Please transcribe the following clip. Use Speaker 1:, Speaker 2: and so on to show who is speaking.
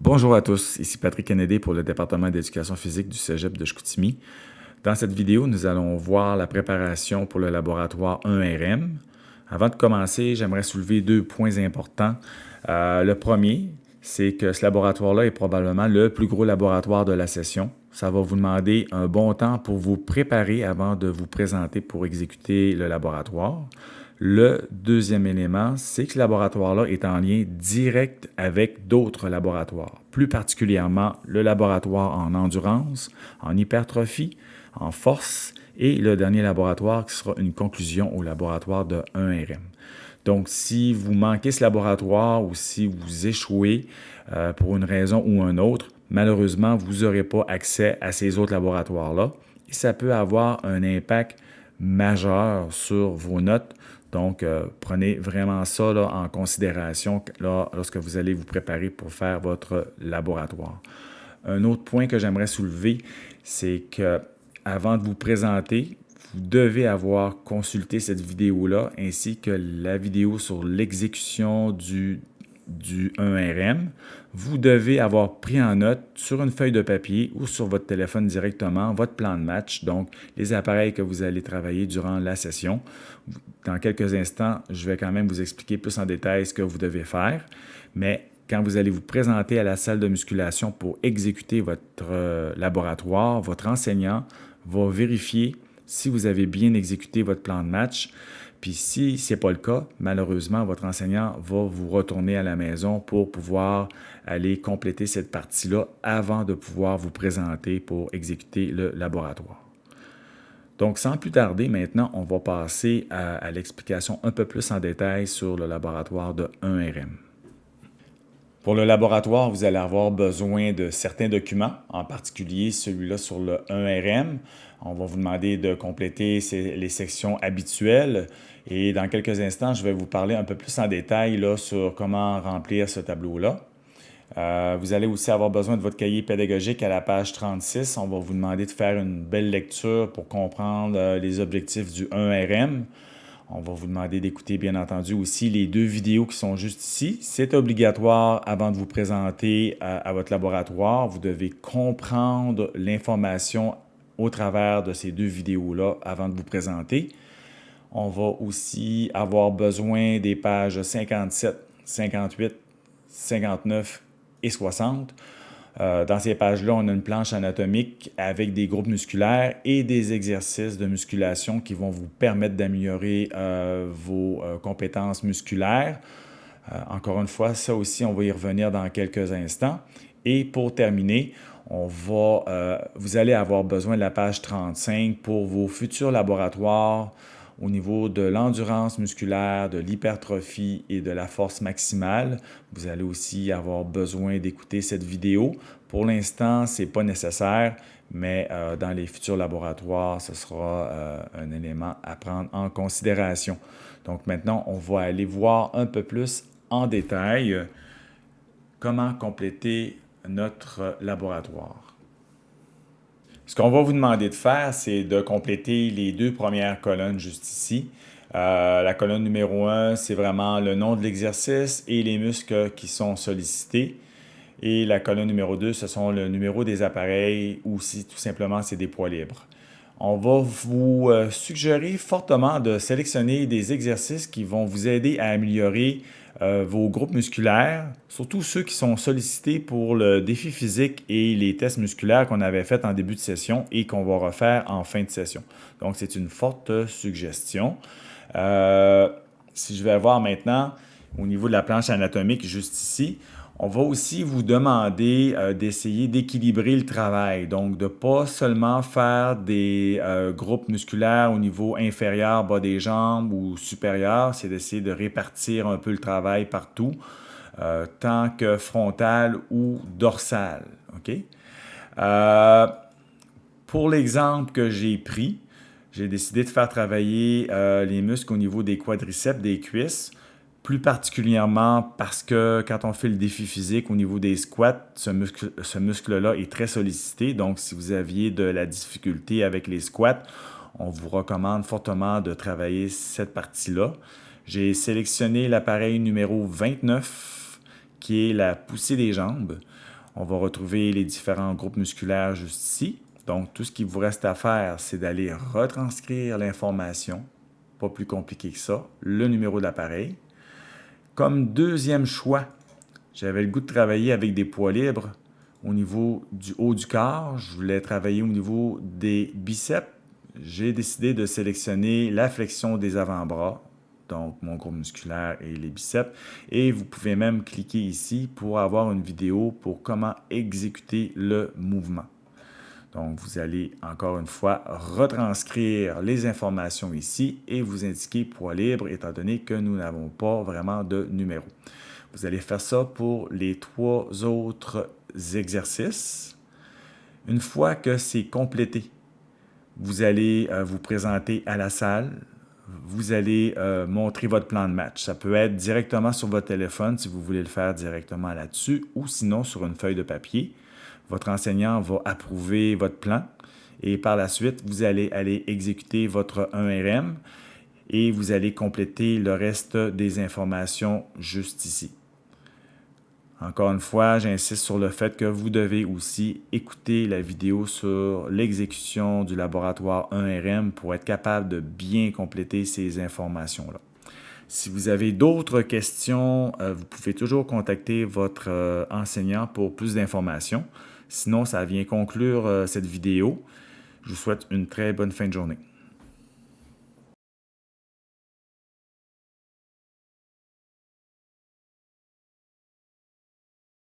Speaker 1: Bonjour à tous, ici Patrick Kennedy pour le département d'éducation physique du Cégep de Chicoutimi. Dans cette vidéo, nous allons voir la préparation pour le laboratoire 1RM. Avant de commencer, j'aimerais soulever deux points importants. Le premier, c'est que ce laboratoire-là est probablement le plus gros laboratoire de la session. Ça va vous demander un bon temps pour vous préparer avant de vous présenter pour exécuter le laboratoire. Le deuxième élément, c'est que ce laboratoire-là est en lien direct avec d'autres laboratoires, plus particulièrement le laboratoire en endurance, en hypertrophie, en force et le dernier laboratoire qui sera une conclusion au laboratoire de 1RM. Donc, si vous manquez ce laboratoire ou si vous échouez pour une raison ou une autre, malheureusement, vous n'aurez pas accès à ces autres laboratoires-là et ça peut avoir un impact majeur sur vos notes. Donc, prenez vraiment ça là, en considération là, lorsque vous allez vous préparer pour faire votre laboratoire. Un autre point que j'aimerais soulever, c'est que avant de vous présenter, vous devez avoir consulté cette vidéo-là ainsi que la vidéo sur l'exécution du 1RM. Vous devez avoir pris en note sur une feuille de papier ou sur votre téléphone directement votre plan de match, donc les appareils que vous allez travailler durant la session. Dans quelques instants, je vais quand même vous expliquer plus en détail ce que vous devez faire, mais quand vous allez vous présenter à la salle de musculation pour exécuter votre laboratoire, votre enseignant va vérifier si vous avez bien exécuté votre plan de match. Puis si ce n'est pas le cas, malheureusement, votre enseignant va vous retourner à la maison pour pouvoir aller compléter cette partie-là avant de pouvoir vous présenter pour exécuter le laboratoire. Donc, sans plus tarder, maintenant, on va passer à l'explication un peu plus en détail sur le laboratoire de 1RM. Pour le laboratoire, vous allez avoir besoin de certains documents, en particulier celui-là sur le 1RM. On va vous demander de compléter les sections habituelles et dans quelques instants, je vais vous parler un peu plus en détail là, sur comment remplir ce tableau-là. Vous allez aussi avoir besoin de votre cahier pédagogique à la page 36. On va vous demander de faire une belle lecture pour comprendre les objectifs du 1RM. On va vous demander d'écouter, bien entendu, aussi les deux vidéos qui sont juste ici. C'est obligatoire avant de vous présenter à votre laboratoire. Vous devez comprendre l'information au travers de ces deux vidéos-là avant de vous présenter. On va aussi avoir besoin des pages 57, 58, 59 et 60. Dans ces pages-là, on a une planche anatomique avec des groupes musculaires et des exercices de musculation qui vont vous permettre d'améliorer vos compétences musculaires. Encore une fois, ça aussi, on va y revenir dans quelques instants. Et pour terminer, vous allez avoir besoin de la page 35 pour vos futurs laboratoires au niveau de l'endurance musculaire, de l'hypertrophie et de la force maximale. Vous allez aussi avoir besoin d'écouter cette vidéo. Pour l'instant, ce n'est pas nécessaire, mais dans les futurs laboratoires, ce sera un élément à prendre en considération. Donc maintenant, on va aller voir un peu plus en détail comment compléter notre laboratoire. Ce qu'on va vous demander de faire, c'est de compléter les deux premières colonnes juste ici. La colonne numéro 1, c'est vraiment le nom de l'exercice et les muscles qui sont sollicités. Et la colonne numéro 2, ce sont le numéro des appareils ou si tout simplement c'est des poids libres. On va vous suggérer fortement de sélectionner des exercices qui vont vous aider à améliorer vos groupes musculaires, surtout ceux qui sont sollicités pour le défi physique et les tests musculaires qu'on avait fait en début de session et qu'on va refaire en fin de session. Donc, c'est une forte suggestion. Si je vais voir maintenant au niveau de la planche anatomique juste ici, on va aussi vous demander d'essayer d'équilibrer le travail. Donc, de ne pas seulement faire des groupes musculaires au niveau inférieur, bas des jambes ou supérieur, c'est d'essayer de répartir un peu le travail partout, tant que frontal ou dorsal. OK? Pour l'exemple que j'ai pris, j'ai décidé de faire travailler les muscles au niveau des quadriceps, des cuisses, plus particulièrement parce que quand on fait le défi physique au niveau des squats, ce muscle-là est très sollicité. Donc, si vous aviez de la difficulté avec les squats, on vous recommande fortement de travailler cette partie-là. J'ai sélectionné l'appareil numéro 29, qui est la poussée des jambes. On va retrouver les différents groupes musculaires juste ici. Donc, tout ce qu'il vous reste à faire, c'est d'aller retranscrire l'information, pas plus compliqué que ça, le numéro de l'appareil. Comme deuxième choix, j'avais le goût de travailler avec des poids libres au niveau du haut du corps. Je voulais travailler au niveau des biceps. J'ai décidé de sélectionner la flexion des avant-bras, donc mon groupe musculaire et les biceps. Et vous pouvez même cliquer ici pour avoir une vidéo pour comment exécuter le mouvement. Donc, vous allez encore une fois retranscrire les informations ici et vous indiquer poids libre étant donné que nous n'avons pas vraiment de numéro. Vous allez faire ça pour les 3 autres exercices. Une fois que c'est complété, vous allez vous présenter à la salle. Vous allez montrer votre plan de match. Ça peut être directement sur votre téléphone si vous voulez le faire directement là-dessus ou sinon sur une feuille de papier. Votre enseignant va approuver votre plan et par la suite, vous allez aller exécuter votre 1RM et vous allez compléter le reste des informations juste ici. Encore une fois, j'insiste sur le fait que vous devez aussi écouter la vidéo sur l'exécution du laboratoire 1RM pour être capable de bien compléter ces informations-là. Si vous avez d'autres questions, vous pouvez toujours contacter votre enseignant pour plus d'informations. Sinon, ça vient conclure cette vidéo. Je vous souhaite une très bonne fin de journée.